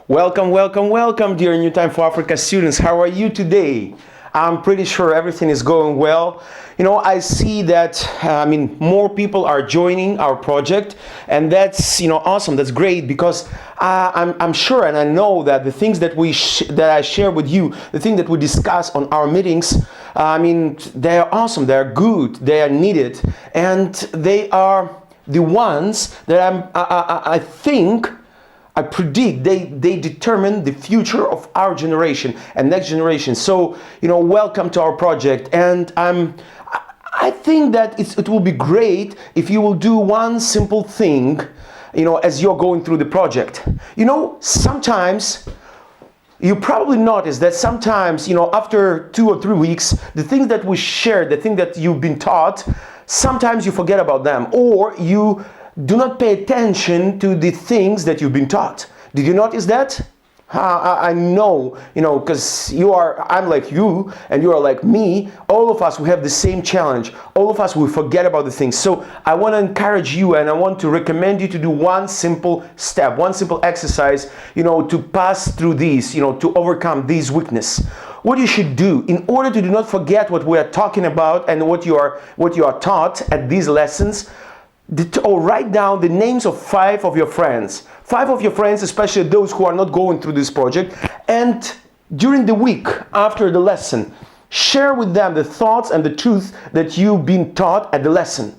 Welcome, welcome, welcome, dear New Time for Africa students. How are you today? I'm pretty sure everything is going well. You know, I see that, more people are joining our project, and that's, awesome. That's great because I'm sure and I know that the things that that I share with you, the things that we discuss on our meetings, they're awesome, they're good, they are needed, and they are the ones that I predict they determine the future of our generation and next generation. So, welcome to our project. And I think that it will be great if you will do one simple thing, as you're going through the project. Sometimes you probably notice that sometimes, after 2 or 3 weeks, the things that we shared, the thing that you've been taught, sometimes you forget about them, or you do not pay attention to the things that you've been taught. Did you notice that? I know, because I'm like you and you are like me. All of us, we have the same challenge. All of us, we forget about the things. So I want to encourage you and I want to recommend you to do one simple step, one simple exercise, to pass through these, to overcome these weakness. What you should do in order to do not forget what we are talking about and what you are taught at these lessons, or write down the names of 5 of your friends. 5 of your friends, especially those who are not going through this project, and during the week after the lesson, share with them the thoughts and the truth that you've been taught at the lesson.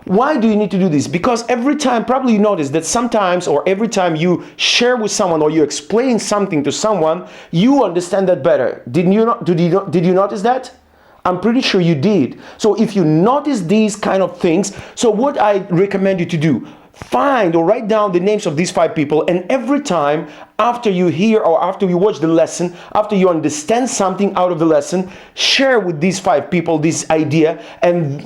Why do you need to do this? Because every time, probably you notice that sometimes, or every time you share with someone or you explain something to someone, you understand that better. Did you notice that? I'm pretty sure you did. So if you notice these kind of things, so what I recommend you to do, find or write down the names of these 5 people, and every time after you hear or after you watch the lesson, after you understand something out of the lesson, share with these 5 people this idea, and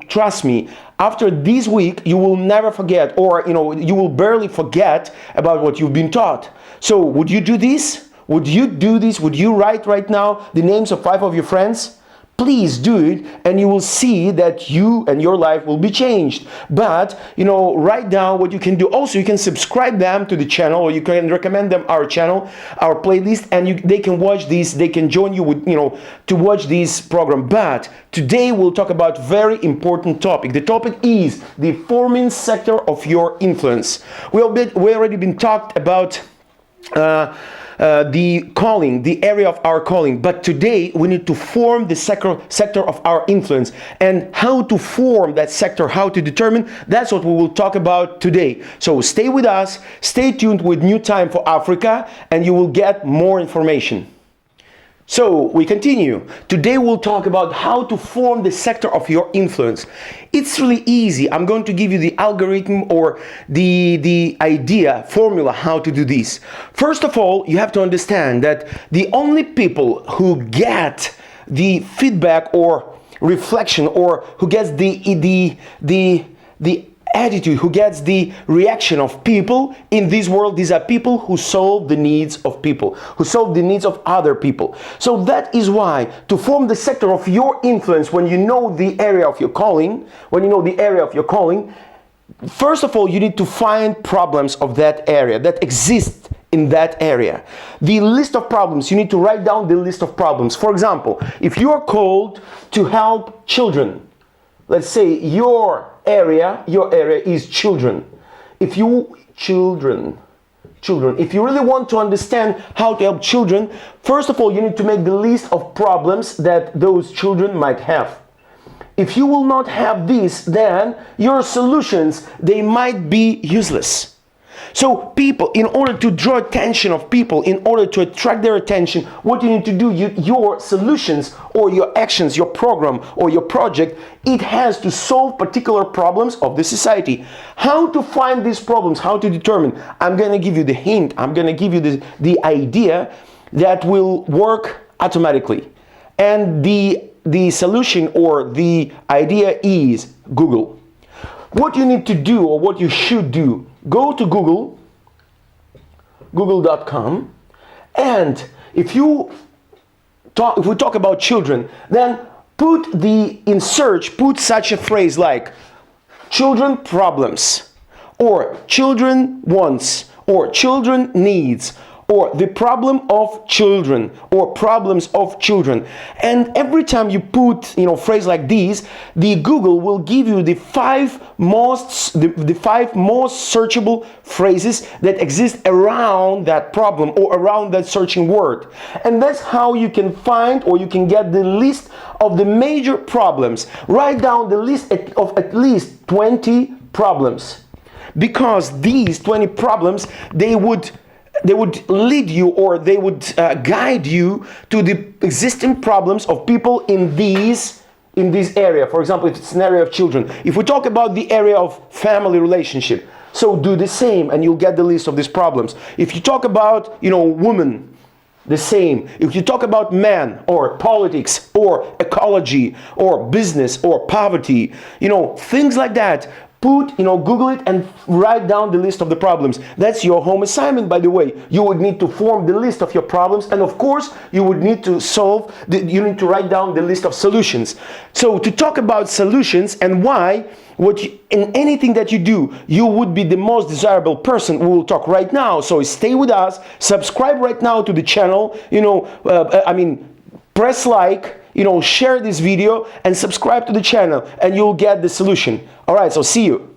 trust me, after this week you will never forget, or you will barely forget about what you've been taught. So would you do this? Would you do this? Would you write right now the names of 5 of your friends? Please do it, and you will see that you and your life will be changed. But, write down what you can do. Also, you can subscribe them to the channel, or you can recommend them our channel, our playlist, and they can watch this, they can join you with, to watch this program. But today we'll talk about very important topic. The topic is the forming sector of your influence. We already been talked about the calling, the area of our calling. But today we need to form the sector of our influence, and how to form that sector, how to determine, that's what we will talk about today. So stay with us, stay tuned with New Time for Africa, and you will get more information. So we continue. Today we'll talk about how to form the sector of your influence. It's really easy. I'm going to give you the algorithm or the idea, formula, how to do this. First of all, you have to understand that the only people who get the feedback or reflection, or who gets the attitude, who gets the reaction of people in this world, these are people who solve the needs of people, who solve the needs of other people. So that is why, to form the sector of your influence, when you know the area of your calling, first of all, you need to find problems of that area that exist in that area. The list of problems, you need to write down the list of problems. For example, if you are called to help children, let's say your area is children. If you really want to understand how to help children, first of all, you need to make the list of problems that those children might have. If you will not have this, then your solutions, they might be useless. So people, in order to draw attention of people, in order to attract their attention, what you need to do, your solutions or your actions, your program or your project, it has to solve particular problems of the society. How to find these problems, how to determine, I'm going to give you the hint, I'm going to give you the idea that will work automatically. And the solution or the idea is Google. What you need to do, or what you should do, go to google.com, and if we talk about children, then in search, put such a phrase like children problems, or children wants, or children needs, or the problem of children, or problems of children. And every time you put, phrase like these, the Google will give you the five most searchable phrases that exist around that problem or around that searching word. And that's how you can find, or you can get the list of the major problems. Write down the list of at least 20 problems, because these 20 problems, they would lead you, or they would guide you to the existing problems of people in this area. For example, if it's an area of children, if we talk about the area of family relationship, so do the same and you'll get the list of these problems. If you talk about women, the same. If you talk about men, or politics, or ecology, or business, or poverty, things like that, Google it and write down the list of the problems. That's your home assignment, by the way. You would need to form the list of your problems, and of course, you would need to you need to write down the list of solutions. So to talk about solutions and why, in anything that you do, you would be the most desirable person, we will talk right now. So stay with us, subscribe right now to the channel, press like, share this video and subscribe to the channel, and you'll get the solution. All right, so see you.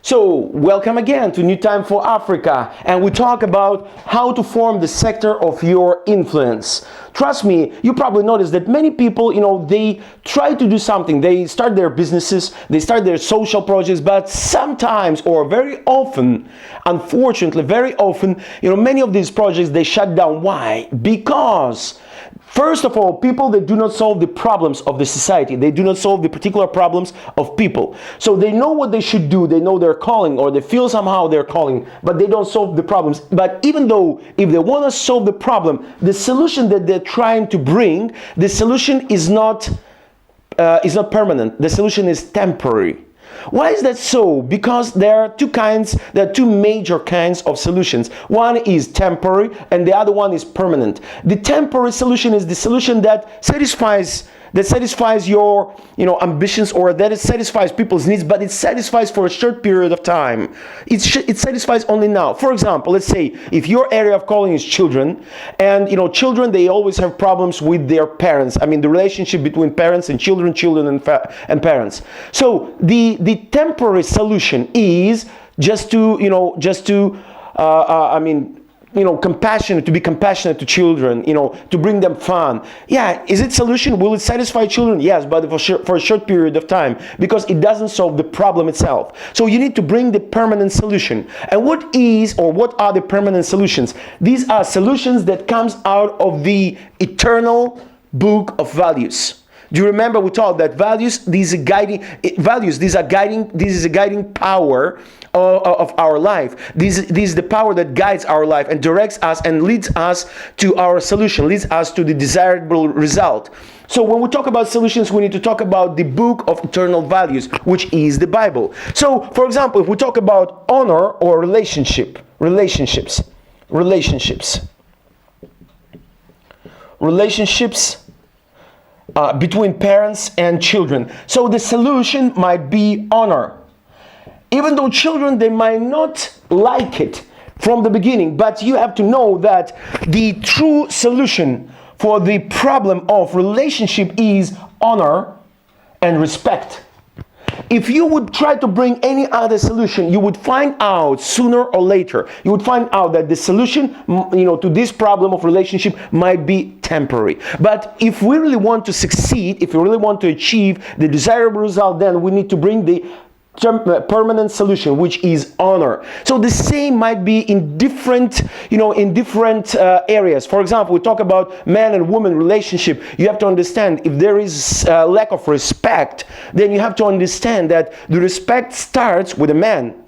So welcome again to New Time for Africa, and we talk about how to form the sector of your influence. Trust me, you probably noticed that many people, they try to do something. They start their businesses, they start their social projects, but sometimes, or very often, unfortunately, very often, many of these projects, they shut down. Why? Because first of all, people that do not solve the problems of the society, they do not solve the particular problems of people. So they know what they should do, they know their calling, or they feel somehow their calling, but they don't solve the problems. But even though, if they want to solve the problem, the solution that they're trying to bring, the solution is not permanent. The solution is temporary. Why is that so? Because there are two major kinds of solutions. One is temporary and the other one is permanent. The temporary solution is the solution that satisfies your ambitions, or that it satisfies people's needs, but it satisfies for a short period of time. It satisfies only now. For example, let's say if your area of calling is children, and children, they always have problems with their parents. The relationship between parents and children and parents. So the temporary solution is just to compassionate, to be compassionate to children, to bring them fun. Yeah, is it solution? Will it satisfy children? Yes, but for a short period of time, because it doesn't solve the problem itself. So you need to bring the permanent solution. And what are the permanent solutions? These are solutions that comes out of the eternal book of values. Do you remember we taught that values? This is a guiding power of our life. This is the power that guides our life and directs us and leads us to our solution, leads us to the desirable result. So when we talk about solutions, we need to talk about the book of eternal values, which is the Bible. So, for example, if we talk about honor or relationships between parents and children. So the solution might be honor. Even though children, they might not like it from the beginning, but you have to know that the true solution for the problem of relationship is honor and respect. If you would try to bring any other solution, you would find out sooner or later, you would find out that the solution, to this problem of relationship might be temporary. But if we really want to succeed, if we really want to achieve the desirable result, then we need to bring the permanent solution, which is honor. So the same might be in different areas. For example, we talk about man and woman relationship. You have to understand, if there is a lack of respect, then you have to understand that the respect starts with a man.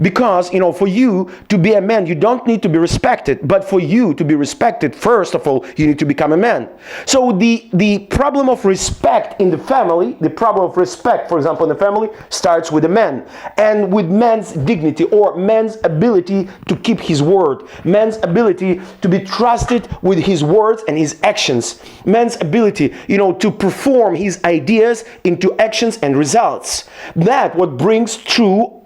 Because, for you to be a man, you don't need to be respected. But for you to be respected, first of all, you need to become a man. So the problem of respect in the family, the problem of respect, for example, in the family, starts with a man. And with man's dignity, or man's ability to keep his word. Man's ability to be trusted with his words and his actions. Man's ability, to perform his ideas into actions and results. That what brings true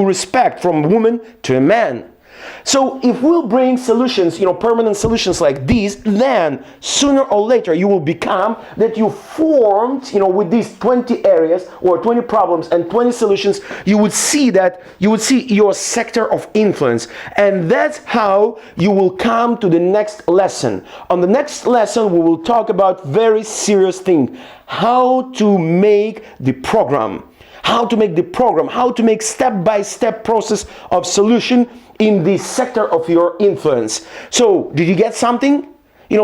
respect from woman to a man. So if we'll bring solutions, permanent solutions like these, then sooner or later you will become that you formed, with these 20 areas or 20 problems and 20 solutions, you would see your sector of influence. And that's how you will come to the next lesson. On the next lesson, we will talk about very serious thing, how to make the program, how to make step-by-step process of solution in the sector of your influence. So, did you get something?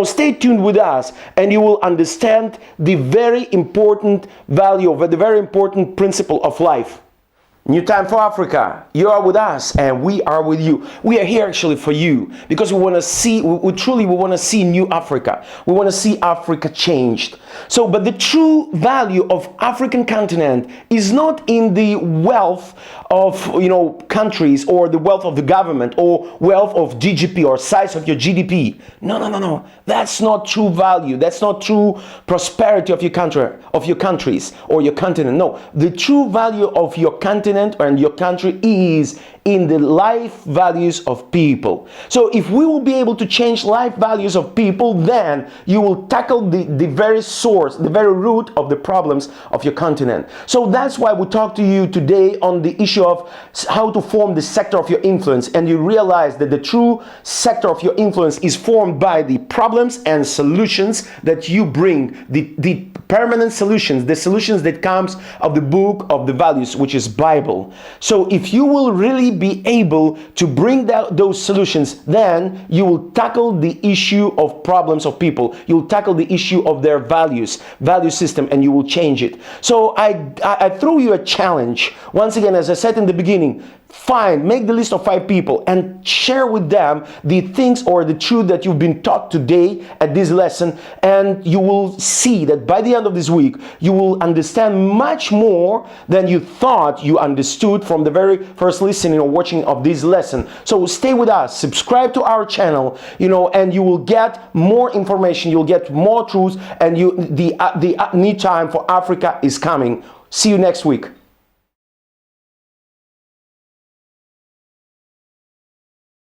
Stay tuned with us and you will understand the very important value of the very important principle of life. New time for Africa. You are with us and we are with you. We are here actually for you because we want to see, we truly want to see new Africa. We want to see Africa changed. So, but the true value of African continent is not in the wealth of, countries or the wealth of the government or wealth of GDP or size of your GDP. No. That's not true value. That's not true prosperity of your country, of your countries or your continent. No, the true value of your continent and your country is in the life values of people. So if we will be able to change life values of people, then you will tackle the very source, the very root of the problems of your continent. So that's why we talk to you today on the issue of how to form the sector of your influence, and you realize that the true sector of your influence is formed by the problems and solutions that you bring, the permanent solutions, the solutions that comes of the book of the values, which is Bible. So if you will really be able to bring those solutions, then you will tackle the issue of problems of people. You'll tackle the issue of their value system, and you will change it. So I throw you a challenge. Once again, as I said in the beginning, make the list of 5 people and share with them the things or the truth that you've been taught today at this lesson, and you will see that by the end of this week you will understand much more than you thought you understood from the very first listening or watching of this lesson. So stay with us, subscribe to our channel, and you will get more information, you'll get more truths, and the need time for Africa is coming. See you next week.